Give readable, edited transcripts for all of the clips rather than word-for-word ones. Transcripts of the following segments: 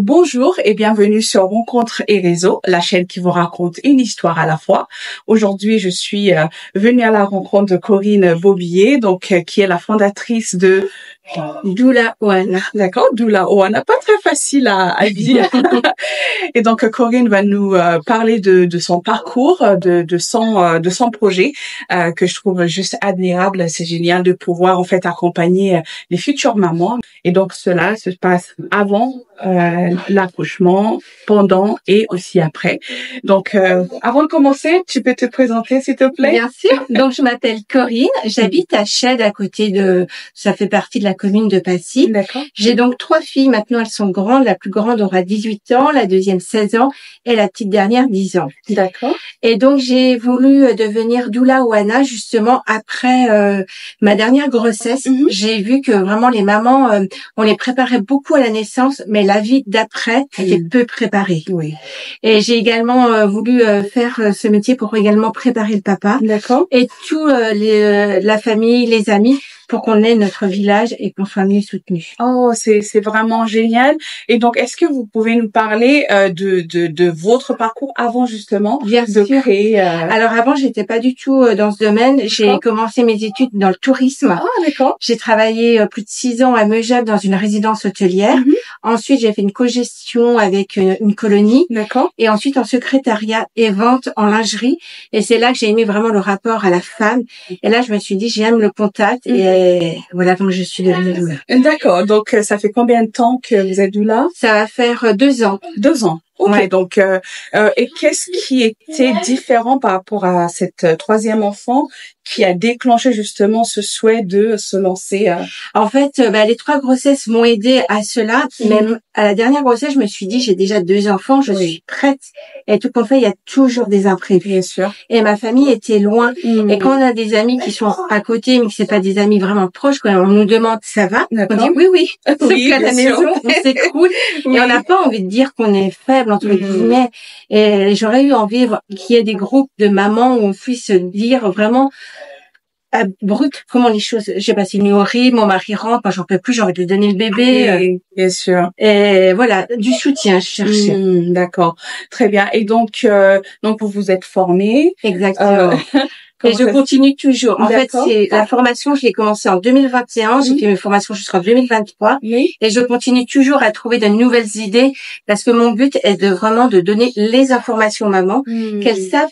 Bonjour et bienvenue sur Rencontres et Réseaux, la chaîne qui vous raconte une histoire à la fois. Aujourd'hui, je suis venue à la rencontre de Corinne Bobillier, qui est la fondatrice de Doula Ohana. D'accord, Doula Ohana, pas très facile à dire. Et donc Corinne va nous parler de son parcours, de son projet que je trouve juste admirable. C'est génial de pouvoir en fait accompagner les futures mamans. Et donc cela se passe avant l'accouchement, pendant et aussi après. Donc avant de commencer, tu peux te présenter s'il te plaît? Bien sûr. Donc je m'appelle Corinne, j'habite à Chède ça fait partie de la commune de Passy. D'accord. J'ai donc 3 filles, maintenant elles sont grandes, la plus grande aura 18 ans, la deuxième 16 ans et la petite dernière 10 ans. D'accord. Et donc j'ai voulu devenir Doula Ohana justement après ma dernière grossesse. J'ai vu que vraiment les mamans, on les préparait beaucoup à la naissance, mais la vie d'après était peu préparée. Oui. Et j'ai également voulu faire ce métier pour également préparer le papa. D'accord. Et tout la famille, les amis, pour qu'on ait notre village et qu'on soit mieux soutenus. Oh, c'est vraiment génial. Et donc, est-ce que vous pouvez nous parler de votre parcours avant justement Bien de sûr. créer Alors avant, j'étais pas du tout dans ce domaine. J'ai commencé mes études dans le tourisme. Ah, d'accord. J'ai travaillé plus de 6 ans à Megève dans une résidence hôtelière. Ensuite, j'ai fait une cogestion avec une colonie. D'accord. Et ensuite en secrétariat et vente en lingerie. Et c'est là que j'ai aimé vraiment le rapport à la femme. Et là, je me suis dit, j'aime le contact. Et voilà, donc je suis devenue doula. D'accord. Donc, ça fait combien de temps que vous êtes doula? Ça va faire 2 ans. 2 ans. Ok, Ouais. donc et qu'est-ce qui était différent par rapport à cette troisième enfant qui a déclenché justement ce souhait de se lancer En fait, les 3 grossesses m'ont aidée à cela. Même à la dernière grossesse, je me suis dit, j'ai déjà 2 enfants, je suis prête. Et tout compte fait, il y a toujours des imprévus. Bien sûr. Et ma famille était loin. Et quand on a des amis qui sont à côté, mais que c'est pas des amis vraiment proches, quand on nous demande, ça va? On dit oui. Sauf qu'à la maison, on s'écroule. Et on n'a pas envie de dire qu'on est faible, entre guillemets. Et j'aurais eu envie qu'il y ait des groupes de mamans où on puisse dire vraiment brut comment les choses. J'ai passé une nuit horrible, mon mari rentre, moi j'en peux plus, j'ai envie de lui donner le bébé. Bien sûr. Et voilà, du soutien, je cherchais. D'accord, très bien. Et donc vous vous êtes formée. Exactement. Et je continue toujours. En fait, c'est la formation, je l'ai commencée en 2021, j'ai fait mes formations jusqu'en 2023. Oui. Et je continue toujours à trouver de nouvelles idées parce que mon but est vraiment de donner les informations aux mamans, qu'elles savent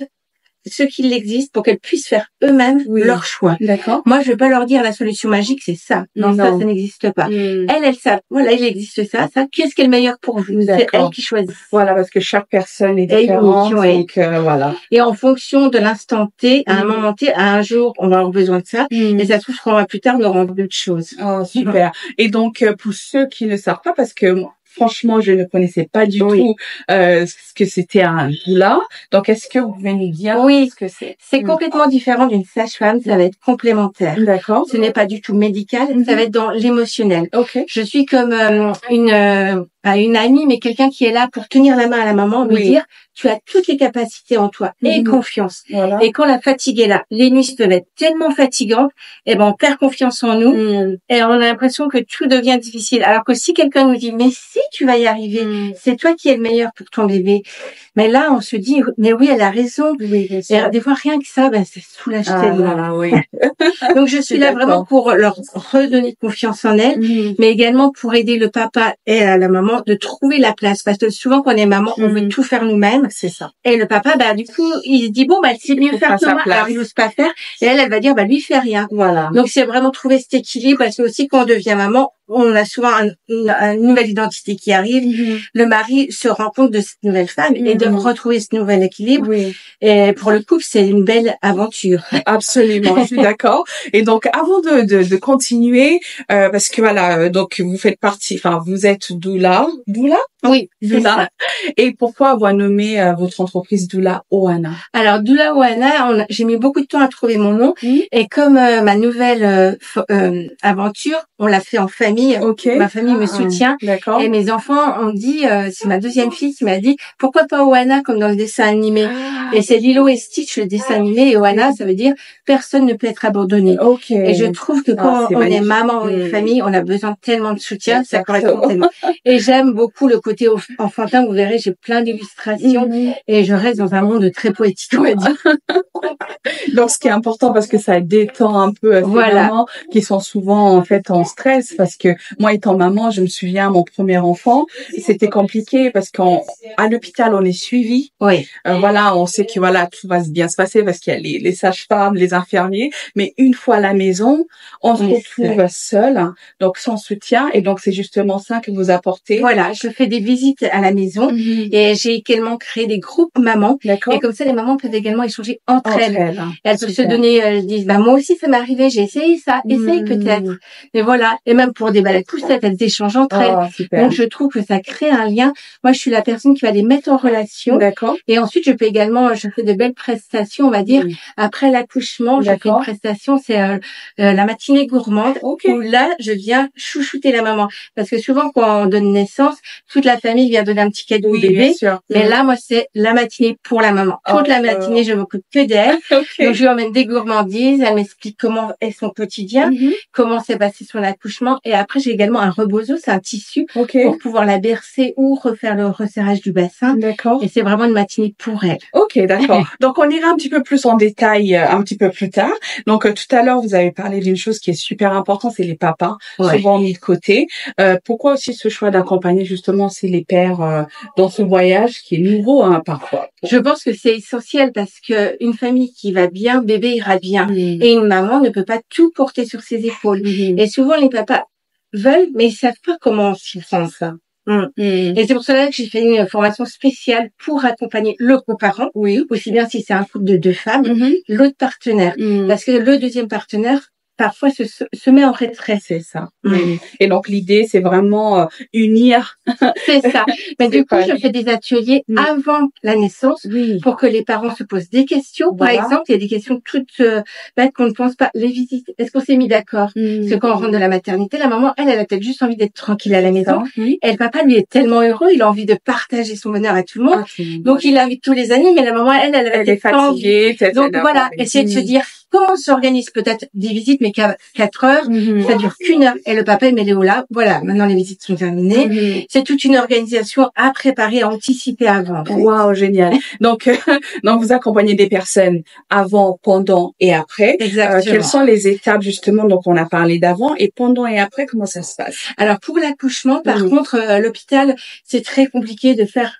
ce qu'il existe pour qu'elles puissent faire eux-mêmes leur choix. D'accord. Moi, je vais pas leur dire la solution magique, c'est ça. Non, ça n'existe pas. Elles savent. Voilà, il existe ça. Qu'est-ce qui est le meilleur pour vous? C'est elles qui choisissent. Voilà, parce que chaque personne est différente. Donc, voilà. Et en fonction de l'instant T, à un moment T, à un jour, on va avoir besoin de ça. Et ça se trouve 3 mois plus tard, on aura d'autres choses. Oh, super. Et donc, pour ceux qui ne savent pas, parce que franchement, je ne connaissais pas du tout ce que c'était un doula. Donc, est-ce que vous pouvez nous dire ce que c'est? C'est complètement différent d'une sage-femme. Ça va être complémentaire. D'accord. Ce n'est pas du tout médical. Ça va être dans l'émotionnel. Ok. Je suis comme une amie, mais quelqu'un qui est là pour tenir la main à la maman, lui dire, tu as toutes les capacités en toi et confiance. Voilà. Et quand la fatigue est là, les nuits peuvent être tellement fatigantes, on perd confiance en nous et on a l'impression que tout devient difficile. Alors que si quelqu'un nous dit, mais si tu vas y arriver, c'est toi qui es le meilleur pour ton bébé. Mais là, on se dit, mais oui, elle a raison. Oui, bien sûr. Et des fois, rien que ça, c'est soulage tellement. Oui. Donc, je suis là vraiment pour leur redonner confiance en elles, mais également pour aider le papa et la maman de trouver la place. Parce que souvent, quand on est maman, on veut tout faire nous-mêmes. C'est ça. Et le papa, du coup, il se dit, elle sait mieux faire que moi. Alors, il n'ose pas faire. Et elle va dire, lui, il fait rien. Voilà. Donc, c'est vraiment trouver cet équilibre parce que aussi, quand on devient maman, on a souvent une nouvelle identité qui arrive. Le mari se rend compte de cette nouvelle femme et de retrouver ce nouvel équilibre. Et pour le couple, c'est une belle aventure. Absolument, je suis d'accord. Et donc, avant de continuer, parce que voilà, donc vous faites partie, vous êtes doula. Doula? Oui, doula. Et pourquoi avoir nommé votre entreprise Doula Ohana? Alors, Doula Ohana, j'ai mis beaucoup de temps à trouver mon nom. Et comme ma nouvelle aventure, on l'a fait en famille. Ma famille me soutient. D'accord. Et mes enfants ont dit, c'est ma deuxième fille qui m'a dit, pourquoi pas Ohana comme dans le dessin animé? Et c'est Lilo et Stitch, le dessin animé. Et Ohana, ça veut dire personne ne peut être abandonné. Et je trouve que quand on est maman ou une famille, on a besoin tellement de soutien, ça correspond tellement. Et j'aime beaucoup le côté côté enfantin, vous verrez, j'ai plein d'illustrations et je reste dans un monde très poétique, on va dire. Donc, ce qui est important parce que ça détend un peu ces mamans qui sont souvent en fait en stress parce que moi étant maman, je me souviens mon premier enfant, c'était compliqué parce qu'à l'hôpital on est suivi. Oui. Voilà, on sait que voilà tout va bien se passer parce qu'il y a les sages-femmes, les infirmiers, mais une fois à la maison, on se retrouve seul, donc sans soutien et donc c'est justement ça que vous apportez. Voilà, je fais des visites à la maison et j'ai également créé des groupes mamans. D'accord. Et comme ça les mamans peuvent également échanger entre elles. Elles peuvent se donner, elles disent, bah, moi aussi, ça m'est arrivé, j'ai essayé ça, essaye peut-être. Mais voilà. Et même pour des balades poussettes, elles échangent entre elles. Super. Donc, je trouve que ça crée un lien. Moi, je suis la personne qui va les mettre en relation. D'accord. Et ensuite, je fais de belles prestations, on va dire. Après l'accouchement, je fais une prestation, c'est la matinée gourmande. Où là, je viens chouchouter la maman. Parce que souvent, quand on donne naissance, toute la famille vient donner un petit cadeau au bébé. Mais là, moi, c'est la matinée pour la maman. Toute la matinée, je m'occupe que d'elle. Donc, je lui emmène des gourmandises, elle m'explique comment est son quotidien, comment s'est passé son accouchement. Et après, j'ai également un rebozo, c'est un tissu pour pouvoir la bercer ou refaire le resserrage du bassin. D'accord. Et c'est vraiment une matinée pour elle. Ok, d'accord. Donc, on ira un petit peu plus en détail un petit peu plus tard. Donc, tout à l'heure, vous avez parlé d'une chose qui est super importante, c'est les papas, souvent mis de côté. Pourquoi aussi ce choix d'accompagner justement c'est les pères dans ce voyage qui est nouveau parfois? Je pense que c'est essentiel parce que une famille qui va bien, bébé ira bien. Et une maman ne peut pas tout porter sur ses épaules. Et souvent, les papas veulent, mais ils savent pas comment s'y prendre ça. Et c'est pour cela que j'ai fait une formation spéciale pour accompagner le coparent, aussi bien si c'est un couple de deux femmes, l'autre partenaire. Parce que le deuxième partenaire, parfois se met en retrait. C'est ça. Et donc l'idée c'est vraiment unir. C'est ça. Mais du coup je fais des ateliers avant la naissance pour que les parents se posent des questions. Par exemple, il y a des questions toutes bêtes qu'on ne pense pas. Les visites, est-ce qu'on s'est mis d'accord? Parce que quand on rentre de la maternité, la maman, elle a peut-être juste envie d'être tranquille à la maison. Et le papa, lui, est tellement heureux, il a envie de partager son bonheur à tout le monde. Donc il l'invite tous les amis, mais la maman, elle est fatiguée. Donc voilà, essayer de se dire comment on s'organise peut-être des visites, mais qu'à 4 heures, ça dure qu'une heure. Et le papa, il met les hauts là. Voilà, maintenant les visites sont terminées. C'est toute une organisation à préparer, à anticiper avant. Waouh, génial. Donc vous accompagnez des personnes avant, pendant et après. Exactement. Quelles sont les étapes justement? Donc on a parlé d'avant et pendant et après, comment ça se passe? Alors pour l'accouchement, par contre, l'hôpital, c'est très compliqué de faire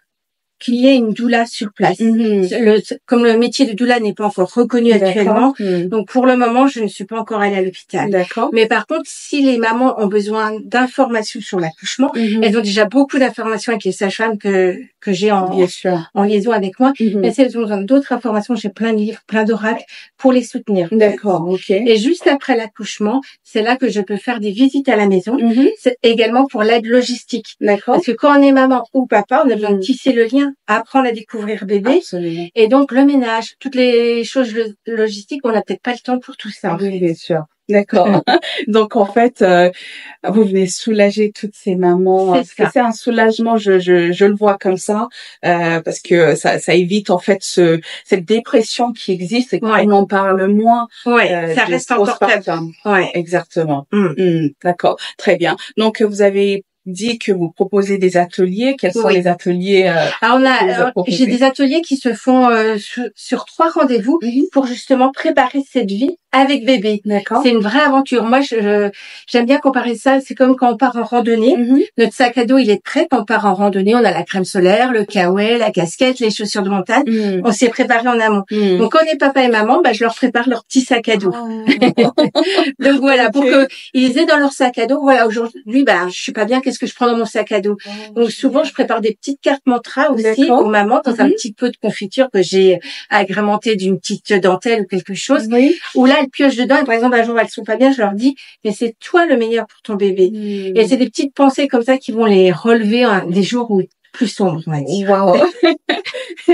qu'il y ait une doula sur place. Comme le métier de doula n'est pas encore reconnu actuellement, donc pour le moment, je ne suis pas encore allée à l'hôpital. Mais par contre, si les mamans ont besoin d'informations sur l'accouchement, elles ont déjà beaucoup d'informations avec les sages-femmes que j'ai en liaison avec moi. Mais si elles ont besoin d'autres informations, j'ai plein de livres, plein d'oracles pour les soutenir. Et juste après l'accouchement, c'est là que je peux faire des visites à la maison. C'est également pour l'aide logistique. Parce que quand on est maman ou papa, on a besoin de tisser le lien, apprendre à découvrir bébé. Absolument. Et donc le ménage, toutes les choses logistiques, on n'a peut-être pas le temps pour tout ça. Oui, bien sûr. D'accord. Donc en fait, vous venez soulager toutes ces mamans. C'est un soulagement, je le vois comme ça, parce que ça évite en fait cette dépression qui existe et qu'on en parle moins. Ça reste encore tabou. Exactement. D'accord, très bien. Donc vous avez dit que vous proposez des ateliers. Quels sont les ateliers j'ai des ateliers qui se font sur 3 rendez-vous pour justement préparer cette vie avec bébé. C'est une vraie aventure. Moi, j'aime bien comparer ça. C'est comme quand on part en randonnée. Notre sac à dos, il est prêt quand on part en randonnée. On a la crème solaire, le kawaii, la casquette, les chaussures de montagne. On s'est préparé en amont. Donc, quand on est papa et maman, je leur prépare leur petit sac à dos. Donc voilà, pour que ils aient dans leur sac à dos. Voilà, aujourd'hui, je suis pas bien. Qu'est-ce que je prends dans mon sac à dos? Donc souvent, je prépare des petites cartes mantra aussi aux mamans dans un petit peu de confiture que j'ai agrémenté d'une petite dentelle ou quelque chose. Où là, elles piochent dedans et par exemple, un jour, elles sont pas bien, je leur dis, mais c'est toi le meilleur pour ton bébé. Et c'est des petites pensées comme ça qui vont les relever des jours où plus sombres, on va dire.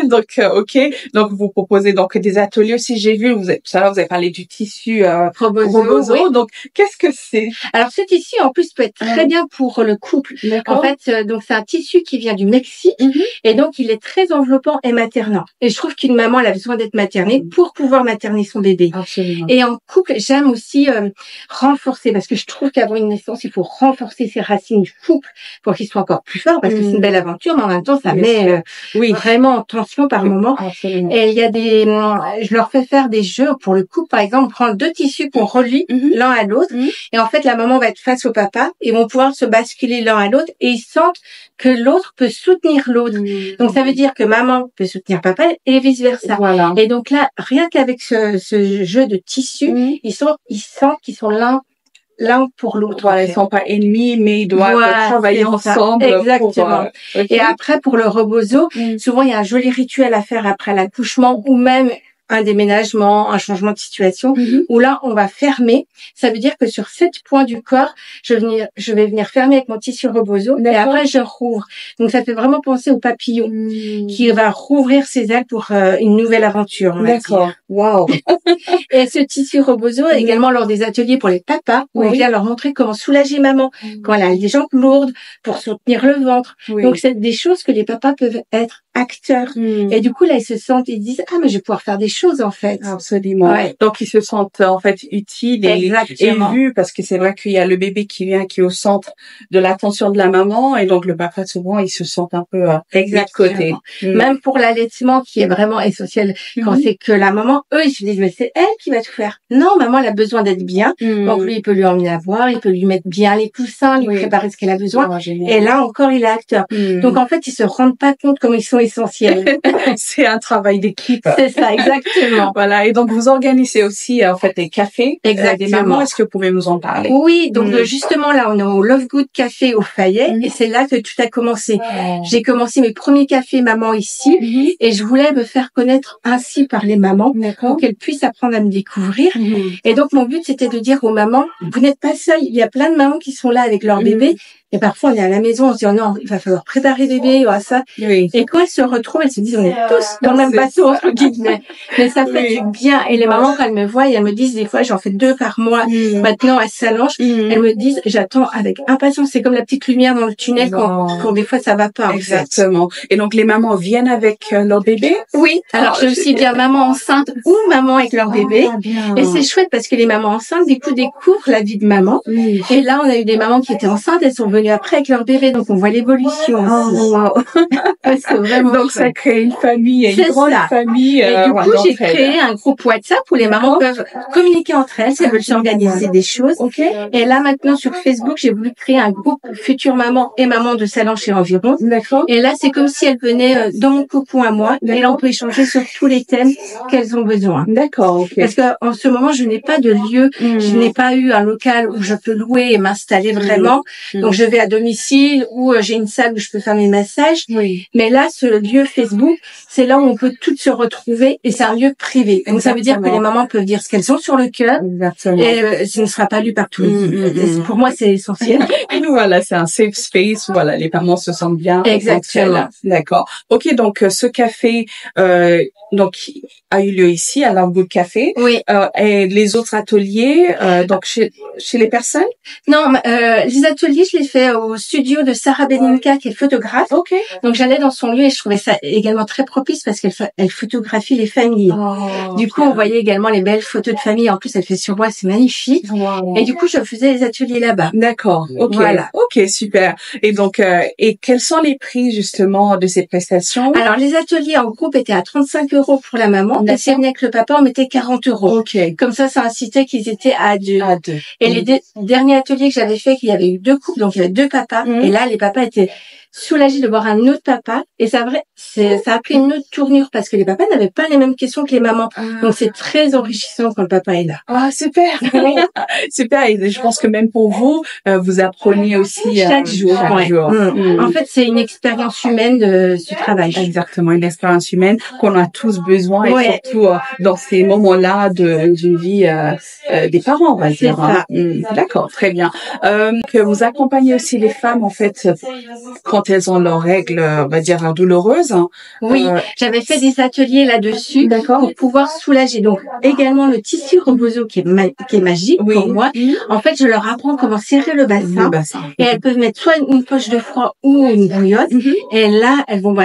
Donc, ok. Donc, vous proposez donc des ateliers aussi. J'ai vu, tout à l'heure, vous avez parlé du tissu Rebozo. Oui. Donc, qu'est-ce que c'est? Alors, ce tissu, en plus, peut être très bien pour le couple. En fait, donc c'est un tissu qui vient du Mexique et donc il est très enveloppant et maternant. Et je trouve qu'une maman, elle a besoin d'être maternée pour pouvoir materner son bébé. Absolument. Et en couple, j'aime aussi renforcer, parce que je trouve qu'avant une naissance, il faut renforcer ses racines du couple pour qu'il soit encore plus fort, parce que c'est une belle aventure, mais en même temps, ça met vraiment en tension par moment. Absolument. Et il y a je leur fais faire des jeux pour le couple. Par exemple, on prend 2 tissus qu'on relie l'un à l'autre, et en fait, la maman va être face au papa, et vont pouvoir se basculer l'un à l'autre, et ils sentent que l'autre peut soutenir l'autre. Donc, ça veut dire que maman peut soutenir papa, et vice versa. Voilà. Et donc là, rien qu'avec ce jeu de tissus, ils sentent qu'ils sont l'un pour l'autre. Voilà, ils sont pas ennemis, mais ils doivent travailler ensemble. Exactement. Et après, pour le rebozo, souvent, il y a un joli rituel à faire après l'accouchement, ou même un déménagement, un changement de situation, où là, on va fermer. Ça veut dire que sur 7 points du corps, je vais venir fermer avec mon tissu rebozo, et après, je rouvre. Donc, ça fait vraiment penser au papillon, qui va rouvrir ses ailes pour une nouvelle aventure. D'accord. Wow. Et ce tissu rebozo, également lors des ateliers pour les papas, où on vient leur montrer comment soulager maman, quand elle a les jambes lourdes, pour soutenir le ventre. Donc, c'est des choses que les papas peuvent être acteurs. Et du coup, là, ils se sentent, ils disent, ah, mais je vais pouvoir faire des choses, en fait. Absolument. Donc, ils se sentent, en fait, utiles et vus, parce que c'est vrai qu'il y a le bébé qui est au centre de l'attention de la maman, et donc le papa, souvent, ils se sentent un peu de côté. Même pour l'allaitement, qui est vraiment essentiel, quand c'est que la maman, eux, ils se disent, mais c'est elle qui va tout faire. Non, maman, elle a besoin d'être bien. Donc, lui, il peut lui emmener à boire, il peut lui mettre bien les coussins, lui préparer ce qu'elle a besoin. Et là, encore, il est acteur. Donc, en fait, ils se rendent pas compte comme ils sont essentiels. C'est un travail d'équipe. C'est ça, exactement. Voilà. Et donc, vous organisez aussi, en fait, des cafés. Des mamans. Est-ce que vous pouvez nous en parler? Oui. Donc, justement, là, on est au Love Good Café au Fayet. Et c'est là que tout a commencé. J'ai commencé mes premiers cafés mamans ici. Et je voulais me faire connaître ainsi par les mamans. Pour qu'elles puissent apprendre à me découvrir. Et donc, mon but, c'était de dire aux mamans, vous n'êtes pas seules. Il y a plein de mamans qui sont là avec leur bébé. Et parfois, on est à la maison, on se dit, oh non, il va falloir préparer bébé, ou à ça. Et quand elles se retrouvent, elles se disent, on est tous dans le même bateau, entre guillemets. Mais ça fait du bien. Et les mamans, quand elles me voient, elles me disent, des fois, j'en fais 2 par mois. Maintenant, elles s'allongent. Elles me disent, j'attends avec impatience. C'est comme la petite lumière dans le tunnel quand des fois, ça va pas, en fait. Exactement. Et donc, les mamans viennent avec leur bébé? Oui. Alors, j'ai aussi bien maman enceinte ou maman avec leur bébé. Et c'est chouette parce que les mamans enceintes, du coup, découvrent la vie de maman. Et là, on a eu des mamans qui étaient enceintes, elles sont venues après avec leur bébé, donc on voit l'évolution. C'est vraiment donc chouette. Ça crée une famille, une grande famille. Et du coup, j'ai créé un groupe WhatsApp où les mamans peuvent communiquer entre elles si elles veulent s'organiser des choses. Et là, maintenant, sur Facebook, j'ai voulu créer un groupe Futures Mamans et Mamans de Sallanches et environ. Et là, c'est comme si elles venaient dans mon cocon à moi. Et là, on peut échanger sur tous les thèmes qu'elles ont besoin. Parce qu'en ce moment, je n'ai pas de lieu. Je n'ai pas eu un local où je peux louer et m'installer vraiment. Donc, je vais à domicile ou j'ai une salle où je peux faire mes massages. Mais là, ce lieu Facebook, c'est là où on peut toutes se retrouver et c'est un lieu privé. Donc, ça veut dire que les mamans peuvent dire ce qu'elles ont sur le cœur et ce ne sera pas lu par tous les Pour moi, c'est essentiel. Voilà, c'est un safe space. Voilà, les mamans se sentent bien. Exactement. D'accord. Ok, donc ce café donc a eu lieu ici à Love Good Café. Et les autres ateliers, donc chez les personnes? Non, les ateliers, je les fais au studio de Sarah Beninka, qui est photographe. Donc, j'allais dans son lieu et je trouvais ça également très propice parce qu'elle photographie les familles. Du coup, on voyait également les belles photos de famille. En plus, elle fait sur bois, c'est magnifique. Et du coup, je faisais les ateliers là-bas. D'accord. Voilà. Ok, super. Et donc, et quels sont les prix, justement, de ces prestations? Alors, les ateliers en groupe étaient à 35 € pour la maman. Et si elle venait avec le papa, on mettait 40 €. Comme ça incitait qu'ils étaient à 2. Et les derniers ateliers que j'avais fait, qu'il y avait eu 2 couples, donc il y avait 2 papas. Et là, les papas étaient soulagés de voir un autre papa. Et ça a pris une autre tournure parce que les papas n'avaient pas les mêmes questions que les mamans. Donc, c'est très enrichissant quand le papa est là. Ah, super. Super. Et je pense que même pour vous, vous apprenez aussi chaque jour. En fait, c'est une expérience humaine du travail. Exactement, une expérience humaine qu'on a tous besoin et surtout dans ces moments-là d'une vie des parents, on va dire. D'accord, très bien. Que vous accompagnez aussi les femmes, en fait, quand quand elles ont leurs règles, on va dire douloureuses. Oui, j'avais fait des ateliers là-dessus pour pouvoir soulager. Donc également le tissu rebozo qui est magique pour moi. En fait, je leur apprends comment serrer le bassin. Et elles peuvent mettre soit une poche de froid ou une bouillotte. Et là, elles vont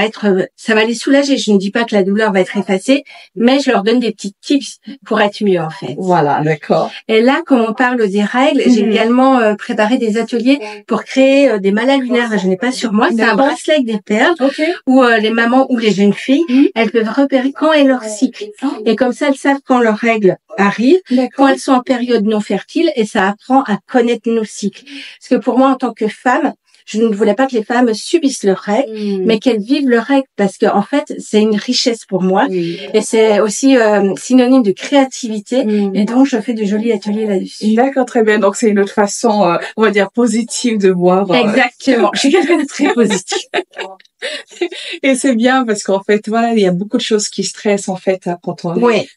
ça va les soulager. Je ne dis pas que la douleur va être effacée, mais je leur donne des petits tips pour être mieux en fait. Voilà, d'accord. Et là, comme on parle des règles, j'ai également préparé des ateliers pour créer des mallas lunaires. Là, je n'ai pas sur moi. C'est un bracelet avec des perles où les mamans ou les jeunes filles, elles peuvent repérer quand est leur cycle. Et comme ça, elles savent quand leurs règles arrivent, quand elles sont en période non fertile, et ça apprend à connaître nos cycles. Parce que pour moi, en tant que femme, je ne voulais pas que les femmes subissent leurs règles, mais qu'elles vivent leurs règles, parce que en fait, c'est une richesse pour moi, et c'est aussi synonyme de créativité, et donc je fais de jolis ateliers là-dessus. D'accord, très bien. Donc c'est une autre façon, on va dire positive de voir. Exactement. Je suis quelqu'un de très positif. Et c'est bien parce qu'en fait, voilà, il y a beaucoup de choses qui stressent en fait quand on est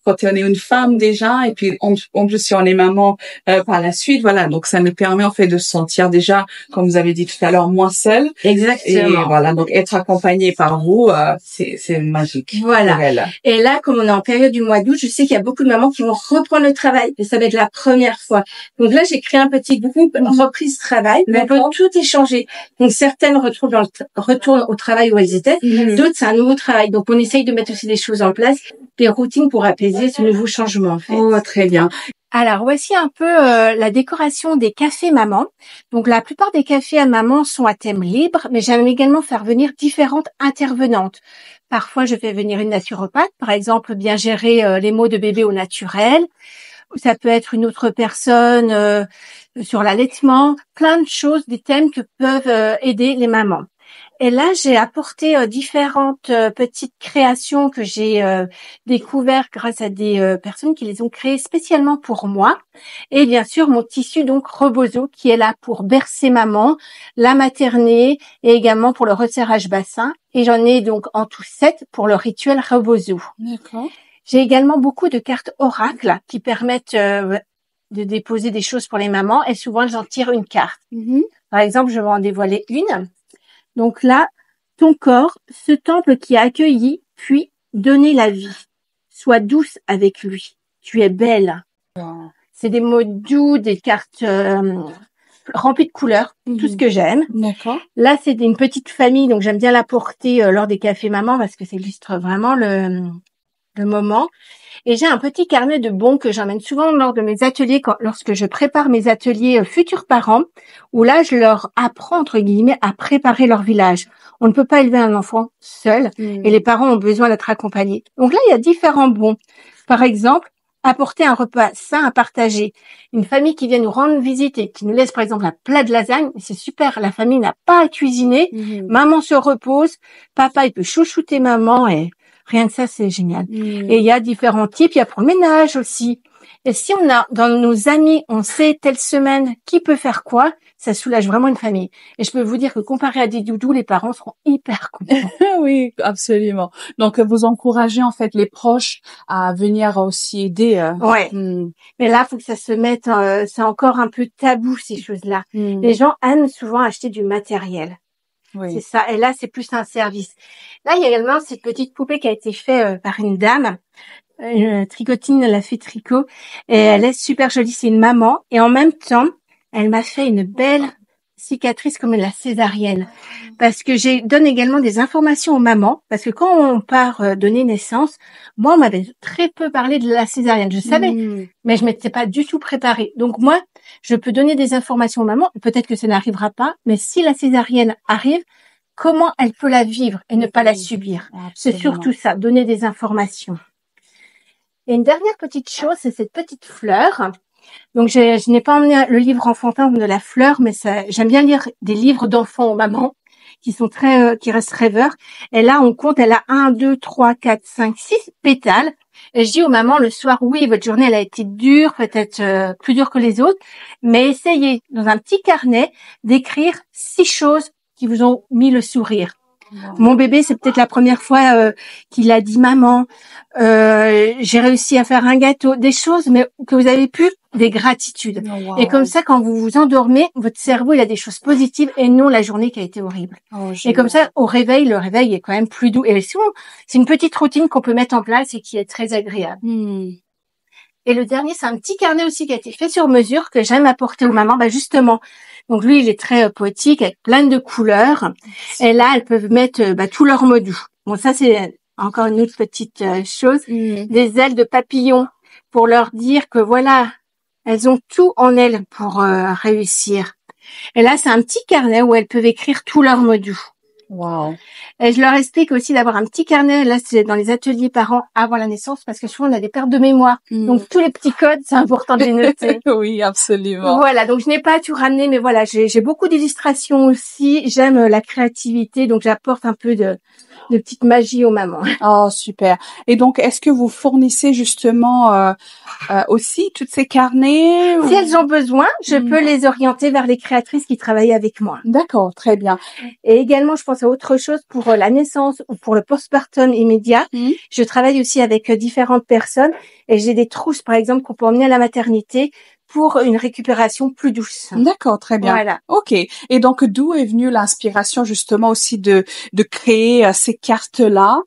une femme déjà, et puis en plus si on est maman par la suite, voilà. Donc ça nous permet en fait de se sentir déjà, comme vous avez dit tout à l'heure, moins seule. Exactement. Et voilà, donc être accompagnée par vous, c'est magique. Voilà. Et là, comme on est en période du mois d'août, je sais qu'il y a beaucoup de mamans qui vont reprendre le travail, et ça va être la première fois. Donc là, j'ai créé un petit groupe reprise travail. On peut tout échanger. Donc certaines retournent au travail où elles étaient, d'autres c'est un nouveau travail. Donc on essaye de mettre aussi des choses en place, des routines pour apaiser ce nouveau changement en fait. Oh, très bien. Alors voici un peu la décoration des cafés mamans. Donc la plupart des cafés à maman sont à thème libre, mais j'aime également faire venir différentes intervenantes. Parfois je fais venir une naturopathe, par exemple bien gérer les maux de bébé au naturel. Ça peut être une autre personne sur l'allaitement, plein de choses, des thèmes que peuvent aider les mamans. Et là, j'ai apporté différentes petites créations que j'ai découvertes grâce à des personnes qui les ont créées spécialement pour moi. Et bien sûr, mon tissu donc Rebozo qui est là pour bercer maman, la materner et également pour le resserrage bassin. Et j'en ai donc en tout 7 pour le rituel Rebozo. D'accord. J'ai également beaucoup de cartes oracles qui permettent de déposer des choses pour les mamans. Et souvent, j'en tire une carte. Par exemple, je vais en dévoiler une. Donc là, ton corps, ce temple qui a accueilli, puis donné la vie. Sois douce avec lui. Tu es belle. C'est des mots doux, des cartes remplies de couleurs, tout ce que j'aime. D'accord. Là, c'est une petite famille, donc j'aime bien la porter lors des cafés mamans parce que ça illustre vraiment le moment. Et j'ai un petit carnet de bons que j'emmène souvent lors de mes ateliers, lorsque je prépare mes ateliers futurs parents, où là, je leur apprends, entre guillemets, à préparer leur village. On ne peut pas élever un enfant seul, et les parents ont besoin d'être accompagnés. Donc là, il y a différents bons. Par exemple, apporter un repas sain à partager. Une famille qui vient nous rendre visite et qui nous laisse, par exemple, un plat de lasagne, c'est super. La famille n'a pas à cuisiner. Maman se repose. Papa, il peut chouchouter maman et rien que ça, c'est génial. Et il y a différents types. Il y a pour le ménage aussi. Et si on a, dans nos amis, on sait telle semaine qui peut faire quoi, ça soulage vraiment une famille. Et je peux vous dire que comparé à des doudous, les parents seront hyper contents. Oui, absolument. Donc, vous encouragez en fait les proches à venir aussi aider. Ouais. Mais là, faut que ça se mette. C'est encore un peu tabou ces choses-là. Les gens aiment souvent acheter du matériel. Oui. C'est ça. Et là, c'est plus un service. Là, il y a également cette petite poupée qui a été faite par une dame. Une tricotine l'a fait tricot. Et elle est super jolie. C'est une maman. Et en même temps, elle m'a fait une belle cicatrice comme la césarienne. Parce que je donne également des informations aux mamans. Parce que quand on part donner naissance, moi, on m'avait très peu parlé de la césarienne. Je savais, mais je m'étais pas du tout préparée. Donc moi, je peux donner des informations aux mamans. Peut-être que ça n'arrivera pas, mais si la césarienne arrive, comment elle peut la vivre et ne pas la subir. C'est surtout ça, donner des informations. Et une dernière petite chose, c'est cette petite fleur. Donc, je n'ai pas emmené le livre enfantin de la fleur, mais j'aime bien lire des livres d'enfants aux mamans qui sont qui restent rêveurs. Et là, on compte, elle a 1, 2, 3, 4, 5, 6 pétales. Et je dis aux mamans le soir, oui, votre journée, elle a été dure, peut-être plus dure que les autres, mais essayez, dans un petit carnet, d'écrire 6 choses qui vous ont mis le sourire. Mon bébé, c'est peut-être la première fois qu'il a dit maman. J'ai réussi à faire un gâteau, des choses mais que vous avez pu des gratitudes. Oh, wow. Et comme ça, quand vous vous endormez, votre cerveau, il a des choses positives et non la journée qui a été horrible. Oh, et comme ça, au réveil, le réveil est quand même plus doux. Et souvent, c'est une petite routine qu'on peut mettre en place et qui est très agréable. Et le dernier, c'est un petit carnet aussi qui a été fait sur mesure que j'aime apporter aux mamans. Justement. Donc lui, il est très poétique avec plein de couleurs. Et là, elles peuvent mettre tous leurs mots doux. Bon, ça, c'est encore une autre petite chose. Des ailes de papillon pour leur dire que voilà, elles ont tout en elles pour réussir. Et là, c'est un petit carnet où elles peuvent écrire tous leurs mots doux. Wow. Et je leur explique aussi d'avoir un petit carnet. Là, c'est dans les ateliers parents avant la naissance parce que souvent on a des pertes de mémoire. Donc tous les petits codes, c'est important de les noter. Oui, absolument. Voilà, donc je n'ai pas tout ramené, mais voilà, j'ai beaucoup d'illustrations aussi. J'aime la créativité, donc j'apporte un peu de petite magie aux mamans. Oh, super. Et donc, est-ce que vous fournissez justement aussi toutes ces carnets Si elles ont besoin, je peux les orienter vers les créatrices qui travaillent avec moi. D'accord, très bien. Et également, je pense à autre chose pour la naissance ou pour le postpartum immédiat. Je travaille aussi avec différentes personnes et j'ai des trousses, par exemple, qu'on peut emmener à la maternité pour une récupération plus douce. D'accord, très bien. Voilà. OK. Et donc, d'où est venue l'inspiration justement aussi de créer ces cartes-là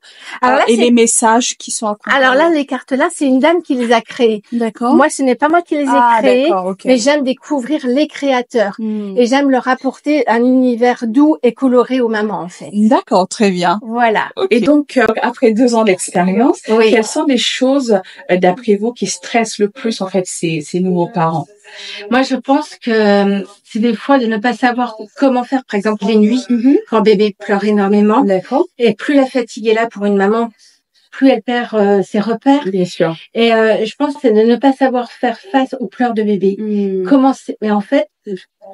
et les messages qui sont accompagnés? Alors là, les cartes-là, c'est une dame qui les a créées. D'accord. Moi, ce n'est pas moi qui les ai créées, okay. Mais j'aime découvrir les créateurs. Et j'aime leur apporter un univers doux et coloré aux mamans, en fait. D'accord, très bien. Voilà. Okay. Et donc, après 2 ans d'expérience, quelles sont les choses, d'après vous, qui stressent le plus, en fait, ces nouveaux parents? Moi, je pense que c'est des fois de ne pas savoir comment faire, par exemple, les nuits, quand bébé pleure énormément. D'accord. Et plus la fatigue est là pour une maman, plus elle perd ses repères. Bien sûr. Et je pense que c'est de ne pas savoir faire face aux pleurs de bébé. Comment c'est... Mais en fait,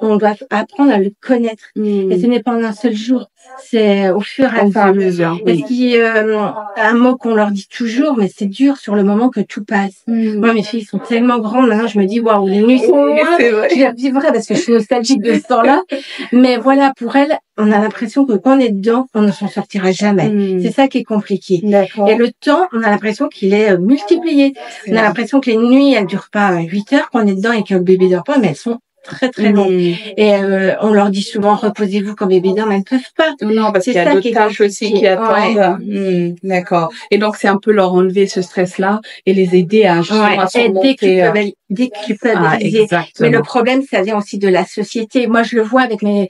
on doit apprendre à le connaître. Et ce n'est pas en un seul jour. C'est au fur et à mesure. Et qui un mot qu'on leur dit toujours, mais c'est dur sur le moment que tout passe. Moi, mes filles sont tellement grandes, maintenant je me dis waouh, les nuits sont loin. Je les revivrai parce que je suis nostalgique de ce temps-là. Mais voilà, pour elles, on a l'impression que quand on est dedans, on ne s'en sortira jamais. C'est ça qui est compliqué. D'accord. Et le temps, on a l'impression qu'il est multiplié. On a l'impression que les nuits, elles durent pas 8 heures quand on est dedans et que le bébé dort pas, mais elles sont très très longues. Et on leur dit souvent reposez-vous quand bébé dort, mais elles ne peuvent pas. Non, parce qu'il y a d'autres tâches aussi qui attendent. D'accord. Et donc c'est un peu leur enlever ce stress-là et les aider à justement surmonter. Déculpabiliser. Mais le problème, ça vient aussi de la société. Moi, je le vois avec mes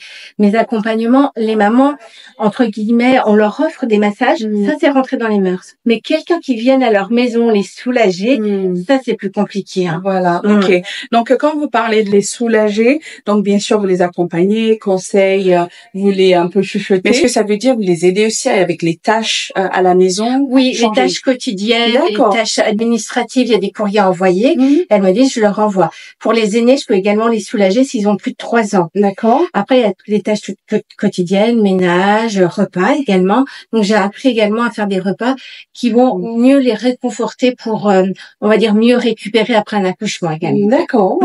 accompagnements. Les mamans, entre guillemets, on leur offre des massages. Ça, c'est rentré dans les mœurs. Mais quelqu'un qui vienne à leur maison les soulager, ça, c'est plus compliqué. Voilà. OK. Donc, quand vous parlez de les soulager, donc bien sûr, vous les accompagnez, conseils, vous les un peu chuchotez. Mais est-ce que ça veut dire vous les aidez aussi avec les tâches à la maison? Oui, les tâches quotidiennes, les tâches administratives. Il y a des courriers à envoyer. Elles me disent, je leur envoie. Pour les aînés, je peux également les soulager s'ils ont plus de 3 ans. D'accord. Après, il y a les tâches quotidiennes, ménage, repas également. Donc, j'ai appris également à faire des repas qui vont mieux les réconforter pour, on va dire, mieux récupérer après un accouchement également. D'accord.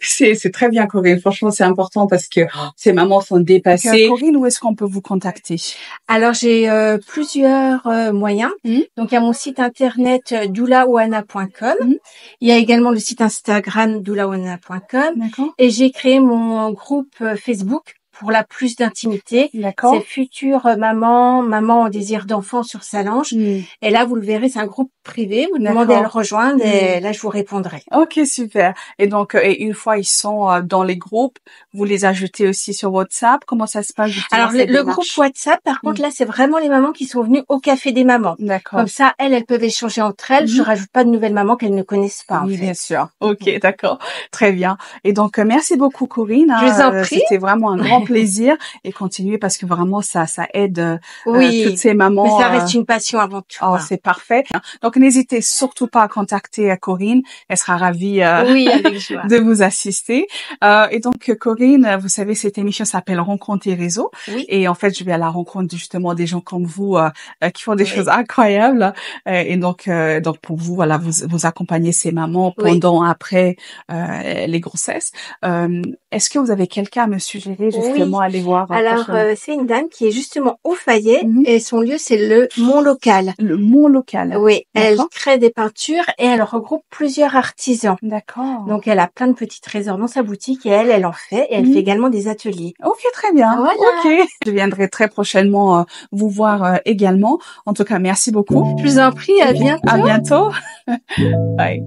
C'est très bien, Corinne. Franchement, c'est important parce que ces mamans sont dépassées. Corinne, où est-ce qu'on peut vous contacter? Alors, j'ai plusieurs moyens. Donc, il y a mon site internet doulaohana.com. Il y a également le site Instagram doulaohana.com. Et j'ai créé mon groupe Facebook pour la plus d'intimité. C'est Future Maman en désir d'enfant sur Salange. Et là, vous le verrez, c'est un groupe privé. Vous demandez à le rejoindre et là, je vous répondrai. OK, super. Et donc, et une fois ils sont dans les groupes, vous les ajoutez aussi sur WhatsApp. Comment ça se passe? Alors, le groupe WhatsApp, par contre, là, c'est vraiment les mamans qui sont venues au Café des mamans. Comme ça, elles peuvent échanger entre elles. Je rajoute pas de nouvelles mamans qu'elles ne connaissent pas. Oui, bien sûr. OK, d'accord. Très bien. Et donc, merci beaucoup, Corinne. Je vous en prie. C'était vraiment un grand plaisir et continuez parce que vraiment ça aide toutes ces mamans. Mais ça reste une passion avant tout. Oh, c'est parfait. Donc n'hésitez surtout pas à contacter Corinne, elle sera ravie avec joie. de vous assister. Et donc Corinne, vous savez cette émission s'appelle Rencontre et réseau et en fait je vais à la rencontre justement des gens comme vous qui font des choses incroyables et donc pour vous voilà vous accompagnez ces mamans pendant après les grossesses. Est-ce que vous avez quelqu'un à me suggérer justement à aller voir Alors, c'est une dame qui est justement au Fayet Mhm. et son lieu, c'est le Mont Local. Le Mont Local. Oui, elle D'accord. crée des peintures et elle regroupe plusieurs artisans. D'accord. Donc, elle a plein de petits trésors dans sa boutique et elle en fait. Et elle Mhm. fait également des ateliers. Ok, très bien. Voilà. Ok. Je viendrai très prochainement vous voir également. En tout cas, merci beaucoup. Je vous en prie, à bientôt. À bientôt. Bye.